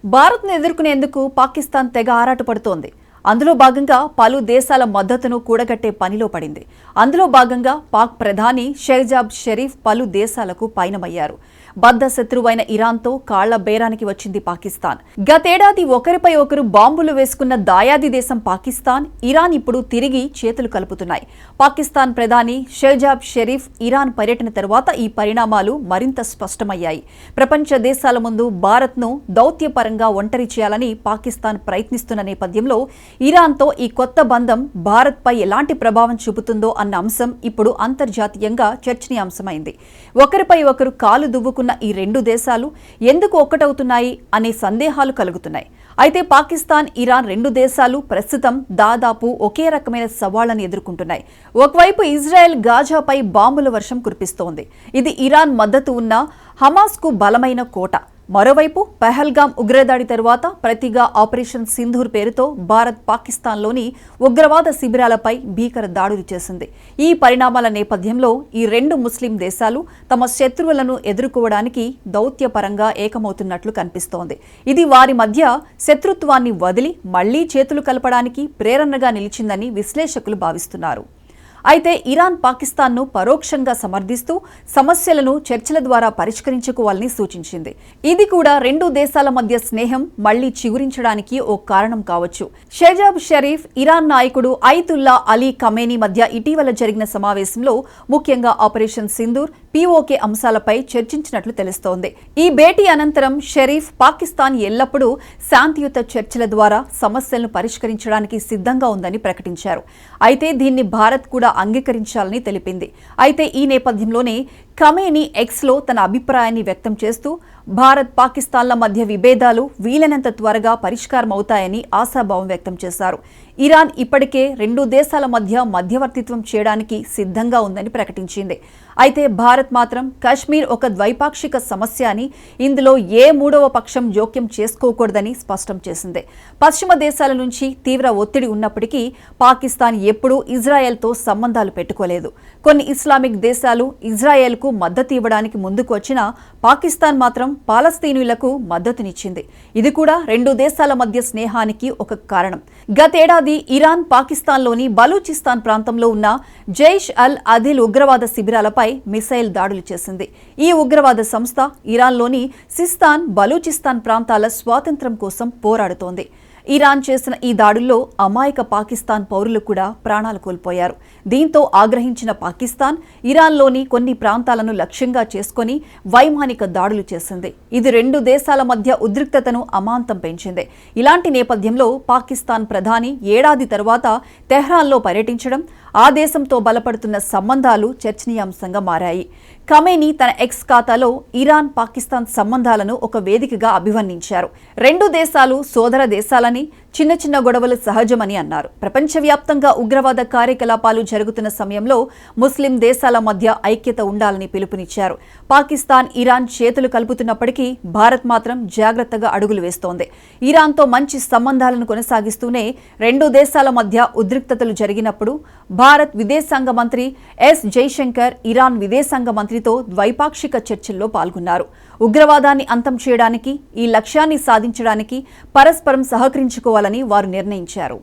భారత్ను ఎదుర్కొనేందుకు పాకిస్తాన్ తెగ ఆరాటపడుతోంది. అందులో భాగంగా పలు దేశాల మద్దతును కూడగట్టే పనిలో పడింది. అందులో భాగంగా పాక్ ప్రధాని షెహజాద్ షరీఫ్ పలు దేశాలకు పయనమయ్యారు. బద్ధ శత్రువైన ఇరాన్తో కాళ్ల బేరానికి వచ్చింది పాకిస్తాన్. గతేడాది ఒకరిపై ఒకరు బాంబులు వేసుకున్న దాయాది దేశం పాకిస్తాన్, ఇరాన్ ఇప్పుడు తిరిగి చేతులు కలుపుతున్నాయి. పాకిస్తాన్ ప్రధాని షెహజాద్ షరీఫ్ ఇరాన్ పర్యటన తర్వాత ఈ పరిణామాలు మరింత స్పష్టమయ్యాయి. ప్రపంచ దేశాల ముందు భారత్ను దౌత్యపరంగా ఒంటరి చేయాలని పాకిస్తాన్ ప్రయత్నిస్తున్న నేపథ్యంలో ఇరాన్తో ఈ కొత్త బంధం భారత్పై ఎలాంటి ప్రభావం చూపుతుందో అన్న అంశం ఇప్పుడు అంతర్జాతీయంగా చర్చనీయాంశమైంది. ఒకరిపై ఒకరు కాలు దువ్వుకున్న ఈ రెండు దేశాలు ఎందుకు ఒక్కటవుతున్నాయి అనే సందేహాలు కలుగుతున్నాయి. అయితే పాకిస్తాన్, ఇరాన్ రెండు దేశాలు ప్రస్తుతం దాదాపు ఒకే రకమైన సవాళ్లను ఎదుర్కొంటున్నాయి. ఒకవైపు ఇజ్రాయెల్ గాజాపై బాంబుల వర్షం కురిపిస్తోంది. ఇది ఇరాన్ మద్దతు ఉన్న హమాస్కు బలమైన కోట. మరోవైపు పహల్గామ్ ఉగ్రదాడి తరువాత ప్రతిగా ఆపరేషన్ సింధూర్ పేరుతో భారత్ పాకిస్తాన్లోని ఉగ్రవాద శిబిరాలపై భీకర దాడులు చేసింది. ఈ పరిణామాల నేపథ్యంలో ఈ రెండు ముస్లిం దేశాలు తమ శత్రువులను ఎదుర్కోవడానికి దౌత్యపరంగా ఏకమవుతున్నట్లు కనిపిస్తోంది. ఇది వారి మధ్య శత్రుత్వాన్ని వదిలి మళ్లీ చేతులు కలపడానికి ప్రేరణగా నిలిచిందని విశ్లేషకులు భావిస్తున్నారు. అయితే ఇరాన్ పాకిస్తాన్ను పరోక్షంగా సమర్థిస్తూ సమస్యలను చర్చల ద్వారా పరిష్కరించుకోవాలని సూచించింది. ఇది కూడా రెండు దేశాల మధ్య స్నేహం మళ్లీ చిగురించడానికి ఓ కారణం కావచ్చు. షెహజాద్ షరీఫ్, ఇరాన్ నాయకుడు అయతుల్లా అలీ ఖమేనీ మధ్య ఇటీవల జరిగిన సమావేశంలో ముఖ్యంగా ఆపరేషన్ సింధూర్, పీఓకే అంశాలపై చర్చించినట్లు తెలుస్తోంది. ఈ భేటీ అనంతరం షరీఫ్ పాకిస్తాన్ ఎల్లప్పుడూ శాంతియుత చర్చల ద్వారా సమస్యలను పరిష్కరించడానికి సిద్ధంగా ఉందని ప్రకటించారు. అయితే దీన్ని భారత్ కూడా అంగీకరించాలని తెలిపింది. అయితే ఈ నేపథ్యంలోనే ఖమేనీ ఎక్స్లో తన అభిప్రాయాన్ని వ్యక్తం చేస్తూ భారత్ పాకిస్తాన్ల మధ్య విభేదాలు వీలైనంత త్వరగా పరిష్కారం అవుతాయని ఆశాభావం వ్యక్తం చేశారు. ఇరాన్ ఇప్పటికే రెండు దేశాల మధ్య మధ్యవర్తిత్వం చేయడానికి సిద్ధంగా ఉందని ప్రకటించింది. అయితే భారత్ మాత్రం కశ్మీర్ ఒక ద్వైపాక్షిక సమస్య అని, ఇందులో ఏ మూడవ పక్షం జోక్యం చేసుకోకూడదని స్పష్టం చేసింది. పశ్చిమ దేశాల నుంచి తీవ్ర ఒత్తిడి ఉన్నప్పటికీ పాకిస్తాన్ ఎప్పుడూ ఇజ్రాయెల్తో సంబంధాలు పెట్టుకోలేదు. కొన్ని ఇస్లామిక్ దేశాలు ఇజ్రాయెల్కు మద్దతు ఇవ్వడానికి ముందుకు వచ్చినా పాకిస్తాన్ మాత్రం పాలస్తీనులకు మద్దతునిచ్చింది. ఇది కూడా రెండు దేశాల మధ్య స్నేహానికి ఒక కారణం. గతేడాది ఇరాన్ పాకిస్తాన్లోని బలూచిస్తాన్ ప్రాంతంలో ఉన్న జైష్ అల్ అదిల్ ఉగ్రవాద శిబిరాలపై మిసైల్ దాడులు చేసింది. ఈ ఉగ్రవాద సంస్థ ఇరాన్లోని సిస్తాన్, బలూచిస్తాన్ ప్రాంతాల స్వాతంత్ర్యం కోసం పోరాడుతోంది. ఇరాన్ చేసిన ఈ దాడుల్లో అమాయక పాకిస్తాన్ పౌరులు కూడా ప్రాణాలు కోల్పోయారు. దీంతో ఆగ్రహించిన పాకిస్తాన్ ఇరాన్లోని కొన్ని ప్రాంతాలను లక్ష్యంగా చేసుకుని వైమానిక దాడులు చేసింది. ఇది రెండు దేశాల మధ్య ఉద్రిక్తతను అమాంతం పెంచింది. ఇలాంటి నేపథ్యంలో పాకిస్తాన్ ప్రధాని ఏడాది తర్వాత తెహ్రాన్లో పర్యటించడం, ఆ దేశంతో బలపడుతున్న సంబంధాలు చర్చనీయాంశంగా మారాయి. ఖమేనీ తన ఎక్స్ ఖాతాలో ఇరాన్ పాకిస్తాన్ సంబంధాలను ఒక వేదికగా అభివర్ణించారు. రెండు దేశాలు సోదర దేశాలని, చిన్న చిన్న గొడవలు సహజమని అన్నారు. ప్రపంచవ్యాప్తంగా ఉగ్రవాద కార్యకలాపాలు జరుగుతున్న సమయంలో ముస్లిం దేశాల మధ్య ఐక్యత ఉండాలని పిలుపునిచ్చారు. పాకిస్తాన్, ఇరాన్ చేతులు కలుపుతున్నప్పటికీ భారత్ మాత్రం జాగ్రత్తగా అడుగులు వేస్తోంది. ఇరాన్తో మంచి సంబంధాలను కొనసాగిస్తూనే రెండు దేశాల మధ్య ఉద్రిక్తతలు జరిగినప్పుడు భారత్ విదేశాంగ మంత్రి ఎస్ జైశంకర్ ఇరాన్ విదేశాంగ మంత్రితో ద్వైపాక్షిక చర్చల్లో పాల్గొన్నారు. ఉగ్రవాదాన్ని అంతం చేయడానికి, ఈ లక్ష్యాన్ని సాధించడానికి పరస్పరం సహకరించుకోవాలని వారు నిర్ణయించారు.